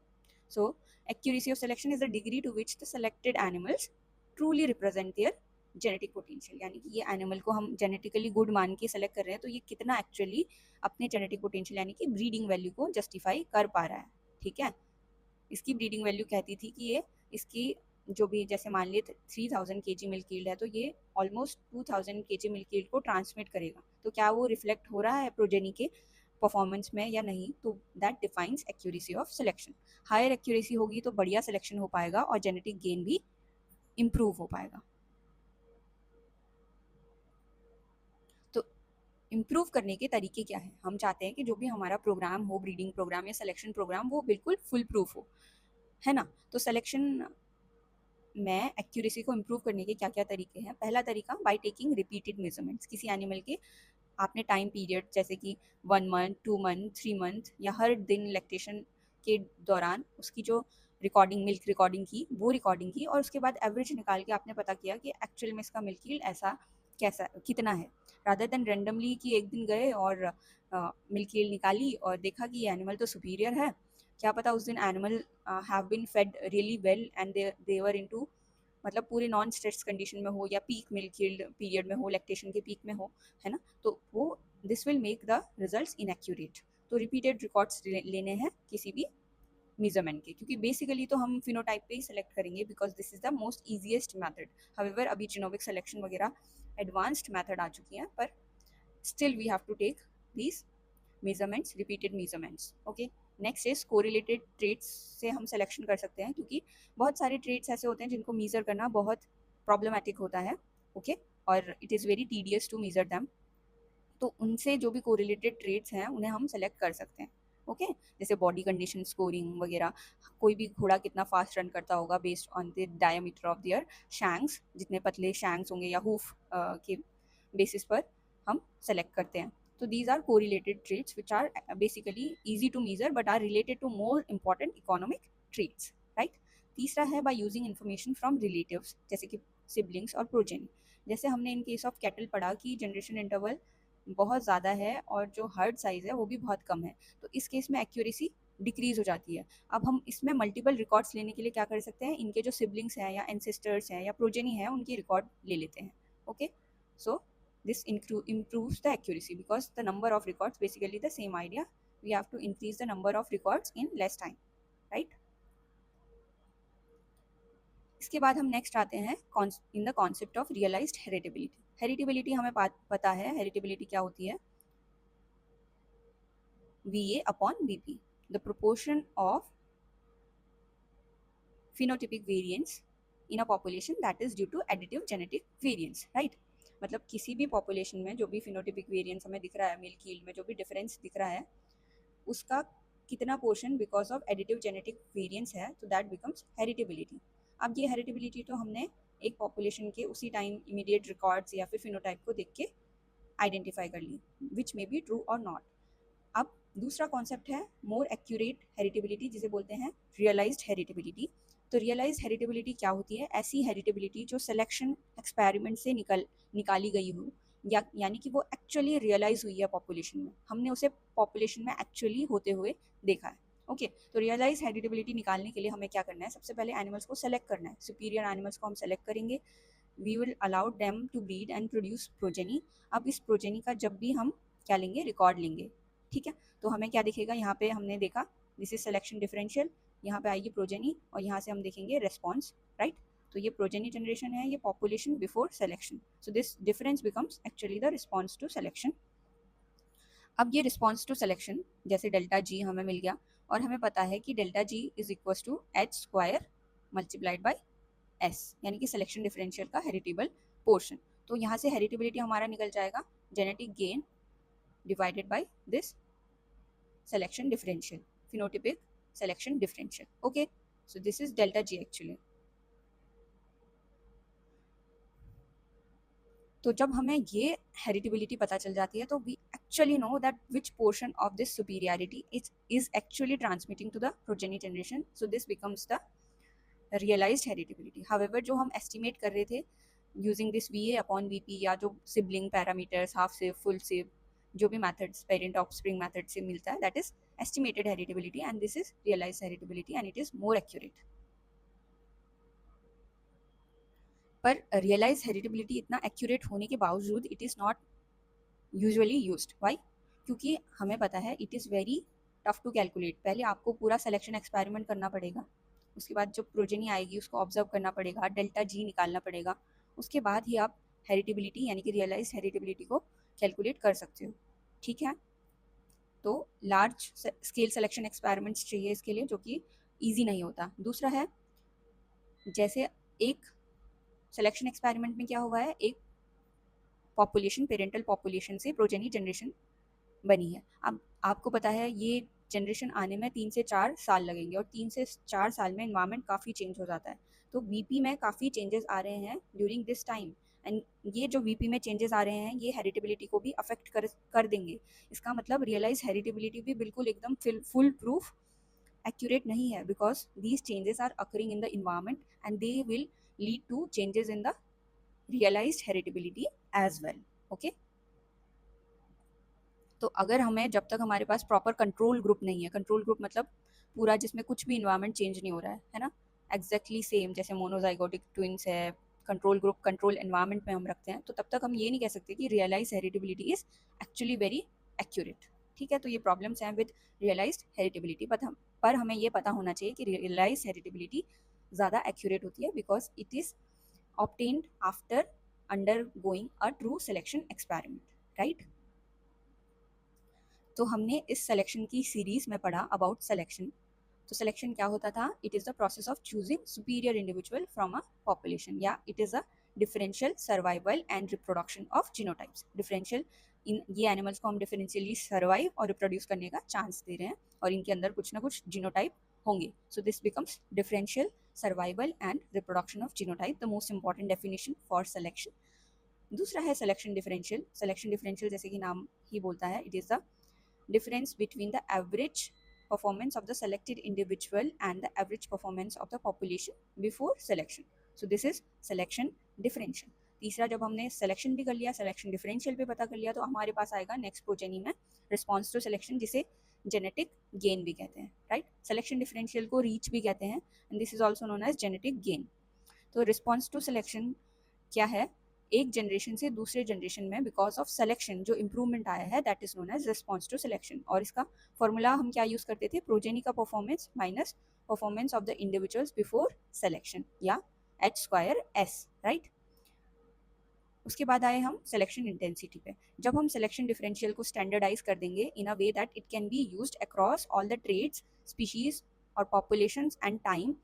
so accuracy of selection is the degree to which the selected animals truly represent their genetic potential. यानी कि ये एनिमल को हम जेनेटिकली गुड मान के सेलेक्ट कर रहे हैं तो ये कितना एक्चुअली अपने जेनेटिक पोटेंशियल यानी कि ब्रीडिंग वैल्यू को जस्टिफाई कर पा रहा है। ठीक है, इसकी ब्रीडिंग वैल्यू कहती थी कि ये इसकी जो भी, जैसे मान लिए 3000 kg मिल्क यील्ड है तो ये ऑलमोस्ट 2000 kg मिल्क यील्ड को ट्रांसमिट करेगा। तो क्या वो रिफ्लेक्ट हो रहा है प्रोजेनी के परफॉर्मेंस में या नहीं, तो that defines accuracy of selection. Higher accuracy होगी तो बढ़िया सिलेक्शन हो पाएगा और जेनेटिक गेन भी इम्प्रूव हो पाएगा। तो इम्प्रूव करने के तरीके क्या है, हम चाहते हैं कि जो भी हमारा प्रोग्राम हो, ब्रीडिंग प्रोग्राम या सिलेक्शन प्रोग्राम, वो बिल्कुल फुल प्रूफ हो, है ना। तो सिलेक्शन में एक्यूरेसी को इम्प्रूव करने के क्या क्या तरीके हैं। पहला तरीका, बाय टेकिंग रिपीटेड मेजरमेंट्स। किसी एनिमल के आपने टाइम पीरियड जैसे कि 1 मंथ, 2 मंथ, 3 मंथ या हर दिन लैक्टेशन के दौरान उसकी जो रिकॉर्डिंग, मिल्क रिकॉर्डिंग की, वो रिकॉर्डिंग की और उसके बाद एवरेज निकाल के आपने पता किया कि एक्चुअल में इसका मिल्क यील्ड ऐसा कैसा कितना है, रादर देन रेंडमली कि एक दिन गए और मिल्क यील्ड निकाली और देखा कि ये एनिमल तो सुपीरियर है। क्या पता उस दिन animal have been fed really well and they were into, मतलब पूरे नॉन स्ट्रेस कंडीशन में हो या पीक मिल्क यील्ड पीरियड में हो, लैक्टेशन के पीक में हो, है ना। तो वो this will make the results inaccurate. तो रिपीटेड रिकॉर्ड्स लेने हैं किसी भी मेजरमेंट के, क्योंकि बेसिकली तो हम फिनोटाइप पे ही सेलेक्ट करेंगे because this is the most easiest method. However अभी जीनोमिक सिलेक्शन वगैरह एडवांस्ड मैथड आ चुकी हैं, पर still we have to take these measurements, repeated measurements. Okay, next is correlated traits से हम सिलेक्शन कर सकते हैं, क्योंकि बहुत सारे ट्रेट्स ऐसे होते हैं जिनको मीज़र करना बहुत प्रॉब्लमेटिक होता है। ओके, और it is very tedious to measure them. तो उनसे जो भी कोरिलेटेड ट्रेट्स हैं उन्हें हम सेलेक्ट कर सकते हैं। ओके, जैसे बॉडी कंडीशन स्कोरिंग वगैरह, कोई भी घोड़ा कितना फास्ट रन करता होगा based on the diameter of their shanks, जितने पतले शैंक्स होंगे या हूफ के बेसिस पर हम सेलेक्ट करते हैं। तो these are correlated traits which are basically easy to measure but are related to more important economic traits, right? तीसरा है by using information from relatives, जैसे कि siblings और progeny। जैसे हमने इन केस ऑफ कैटल पढ़ा कि जनरेशन इंटरवल बहुत ज़्यादा है और जो हर्ड साइज़ है वो भी बहुत कम है, तो इस केस में एक्यूरेसी डिक्रीज हो जाती है। अब हम इसमें मल्टीपल रिकॉर्ड्स लेने के लिए क्या कर सकते हैं, इनके जो सिबलिंग्स हैं या एंसेस्टर्स हैं या प्रोजेनी हैं उनकी रिकॉर्ड ले लेते हैं। Okay, so this improves the accuracy because the number of records, basically the same idea, we have to increase the number of records in less time, right? इसके बाद हम नेक्स्ट आते हैं in the concept of realized heritability. Heritability हमें पता है, हेरिटेबिलिटी क्या होती है, VA upon VP, the proportion of phenotypic variance in a population that is due to additive genetic variance, right? मतलब किसी भी पॉपुलेशन में जो भी फिनोटिपिक वेरिएंस हमें दिख रहा है, मिल्क यील्ड में जो भी डिफरेंस दिख रहा है, उसका कितना portion because of additive genetic variance है, तो दैट बिकम्स हेरिटेबिलिटी। अब ये हेरिटेबिलिटी तो हमने एक पॉपुलेशन के उसी टाइम इमीडिएट रिकॉर्ड्स या फिर फिनोटाइप को देख के आइडेंटिफाई कर ली, विच मे बी ट्रू और नॉट। अब दूसरा कॉन्सेप्ट है मोर एक्यूरेट हेरिटेबिलिटी, जिसे बोलते हैं रियलाइज्ड हेरिटेबिलिटी। तो रियलाइज्ड हेरिटेबिलिटी क्या होती है, ऐसी हेरिटेबिलिटी जो सिलेक्शन एक्सपेरिमेंट से निकाली गई हो, यानी कि वो एक्चुअली रियलाइज हुई है पॉपुलेशन में, हमने उसे पॉपुलेशन में एक्चुअली होते हुए देखा है। ओके, तो रियलाइज हेरिटेबिलिटी निकालने के लिए हमें क्या करना है, सबसे पहले एनिमल्स को सेलेक्ट करना है। सुपीरियर एनिमल्स को हम सेलेक्ट करेंगे, we will allow them to breed and produce progeny. अब इस प्रोजेनी का जब भी हम क्या लेंगे, रिकॉर्ड लेंगे, ठीक है। तो हमें क्या दिखेगा, यहाँ पे हमने देखा दिस इज सिलेक्शन डिफरेंशियल, यहाँ पे आएगी प्रोजेनी और यहाँ से हम देखेंगे रेस्पॉन्स, राइट। तो ये प्रोजेनी जनरेशन है, ये population before selection, so this difference becomes actually the response to selection. अब ये रिस्पॉन्स टू सिलेक्शन जैसे डेल्टा जी हमें मिल गया और हमें पता है कि delta G is equal to H square multiplied by S, यानी कि सिलेक्शन डिफरेंशियल का हेरिटेबल पोर्शन। तो यहाँ से हेरिटेबिलिटी हमारा निकल जाएगा genetic gain divided by this selection differential, phenotypic selection differential. Okay, so this is delta G actually. तो जब हमें ये हेरिटेबिलिटी पता चल जाती है तो we actually know that which portion of this superiority is actually transmitting to the progeny generation, so this becomes the realized heritability. However जो हम एस्टिमेट कर रहे थे using this VA upon VP या जो sibling parameters, half sib, full sib, जो भी मेथड्स पेरेंट ऑफस्प्रिंग मेथड से मिलता है, that is estimated heritability and this is realized heritability and it is more accurate. पर realized heritability इतना accurate होने के बावजूद it is not usually used. Why? क्योंकि हमें पता है it is very tough to calculate. पहले आपको पूरा सिलेक्शन एक्सपेरिमेंट करना पड़ेगा, उसके बाद जो प्रोजेनी आएगी उसको ऑब्जर्व करना पड़ेगा, डेल्टा जी निकालना पड़ेगा, उसके बाद ही आप हेरिटेबिलिटी यानी कि रियलाइज हेरिटेबिलिटी को कैलकुलेट कर सकते हो। ठीक है, तो लार्ज स्केल सिलेक्शन एक्सपेरिमेंट्स चाहिए इसके लिए, जो कि ईजी नहीं होता। दूसरा है, जैसे एक सिलेक्शन एक्सपेरिमेंट में क्या हुआ है, एक पॉपुलेशन, पेरेंटल पॉपुलेशन से प्रोजेनी जनरेशन बनी है। अब आपको पता है ये जनरेशन आने में 3 से 4 साल लगेंगे, और 3 से 4 साल में इन्वायरमेंट काफ़ी चेंज हो जाता है। तो वीपी में काफ़ी चेंजेस आ रहे हैं ड्यूरिंग दिस टाइम, एंड ये जो वीपी में चेंजेस आ रहे हैं ये हेरिटेबिलिटी को भी अफेक्ट कर देंगे। इसका मतलब रियलाइज हेरिटेबिलिटी भी बिल्कुल एकदम फुल प्रूफ एक्यूरेट नहीं है, because these changes are occurring in the environment and they will lead to changes in the realized heritability as well. Okay, तो अगर हमें, जब तक हमारे पास प्रॉपर कंट्रोल ग्रुप नहीं है, कंट्रोल ग्रुप मतलब पूरा जिसमें कुछ भी इन्वायरमेंट चेंज नहीं हो रहा है ना, एग्जैक्टली सेम जैसे मोनोजाइगोटिक ट्विंस है, कंट्रोल ग्रुप कंट्रोल इन्वायरमेंट में हम रखते हैं, तो तब तक हम ये नहीं कह सकते कि realize heritability is actually very accurate. ठीक है, तो ये प्रॉब्लम्स हैं विद रियलाइज हेरिटेबिलिटी, पर हमें ये पता होना चाहिए कि रियलाइज हेरिटेबिलिटी ज़्यादा एक्यूरेट होती है, because it is obtained after undergoing a true selection experiment, right? तो हमने इस सिलेक्शन की सीरीज में पढ़ा अबाउट सिलेक्शन। तो सिलेक्शन क्या होता था? It is the process of choosing superior individual from a population, या it is a differential survival and reproduction of genotypes. Differential, इन ये एनिमल्स को हम डिफरेंशियली सर्वाइव और रिप्रोड्यूस करने का चांस दे रहे हैं, और इनके अंदर कुछ ना कुछ जीनोटाइप होंगे। सो this becomes differential survival and reproduction of genotype, the most important definition for selection. दूसरा है सिलेक्शन डिफरेंशियल। सिलेक्शन डिफरेंशियल जैसे कि नाम ही बोलता है, it is the difference between the average performance of the selected individual and the average performance of the population before selection. So this is selection differential. तीसरा, जब हमने सिलेक्शन भी कर लिया, सिलेक्शन डिफरेंशियल भी पता कर लिया, तो हमारे पास आएगा नेक्स्ट प्रोजेनी में रिस्पॉन्स टू सिलेक्शन, जिसे जेनेटिक गेन भी कहते हैं, राइट? सिलेक्शन डिफरेंशियल को रीच भी कहते हैं, and this is also known as genetic gain. तो रिस्पॉन्स टू सिलेक्शन क्या है? एक जनरेशन से दूसरे जनरेशन में बिकॉज ऑफ सिलेक्शन जो इंप्रूवमेंट आया है, that is known as response to selection. और इसका फॉर्मूला हम क्या यूज करते थे? प्रोजेनी का performance minus performance of the individuals before selection, या H²S, राइट? उसके बाद आए हम सिलेक्शन इंटेंसिटी पे। जब हम सिलेक्शन डिफरेंशियल को स्टैंडर्डाइज कर देंगे in a way that it can be used across all the traits, species और populations and time,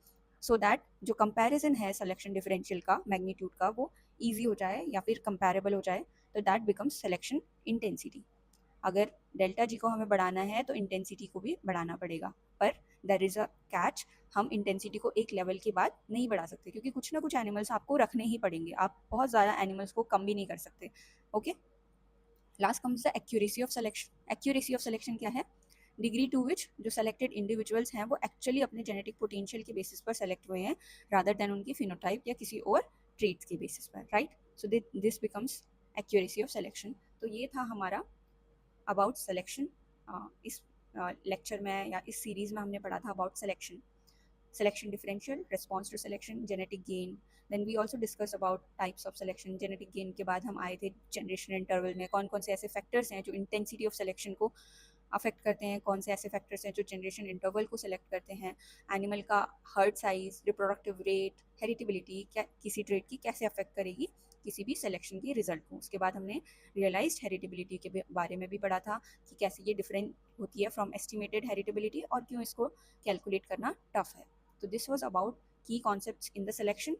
so that जो कंपैरिजन है सिलेक्शन डिफरेंशियल का मैग्नीट्यूड का, वो ईजी हो जाए या फिर कंपैरेबल हो जाए, तो दैट बिकम्स सिलेक्शन इंटेंसिटी। अगर डेल्टा जी को हमें बढ़ाना है तो इंटेंसिटी को भी बढ़ाना पड़ेगा, पर देयर इज़ अ कैच, हम इंटेंसिटी को एक लेवल के बाद नहीं बढ़ा सकते, क्योंकि कुछ ना कुछ एनिमल्स आपको रखने ही पड़ेंगे, आप बहुत ज़्यादा एनिमल्स को कम भी नहीं कर सकते। Okay, last comes the accuracy of selection. Accuracy of selection क्या है? डिग्री टू विच जो सेलेक्टेड इंडिविजुअल्स हैं वो एक्चुअली अपने जेनेटिक पोटेंशियल के बेसिस पर सेलेक्ट हुए हैं, रादर देन उनकी फिनोटाइप या किसी और ट्रेट्स के बेसिस पर, right? So this becomes accuracy of selection. तो ये था हमारा अबाउट सिलेक्शन। इस लेक्चर में या इस सीरीज़ में हमने पढ़ा था about selection, selection differential, response to selection, genetic gain. Then we also discussed about types of selection. genetic gain के बाद हम आए थे generation interval में, कौन कौन से ऐसे factors हैं जो intensity of selection को अफेक्ट करते हैं, कौन से ऐसे फैक्टर्स हैं जो जनरेशन इंटरवल को सिलेक्ट करते हैं, एनिमल का herd size, reproductive rate, heritability क्या किसी ट्रेट की कैसे अफेक्ट करेगी किसी भी सिलेक्शन की रिजल्ट को। उसके बाद हमने रियलाइज्ड हेरिटेबिलिटी के बारे में भी पढ़ा था कि कैसे ये डिफरेंट होती है फ्रॉम एस्टिमेटेड हेरिटेबिलिटी, और क्यों इसको कैलकुलेट करना टफ है। So this was about key concepts in the selection.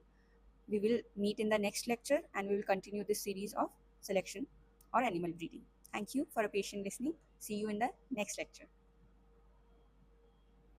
We will meet in the next lecture and we will continue this series of selection or animal breeding. Thank you for a patient listening. See you in the next lecture.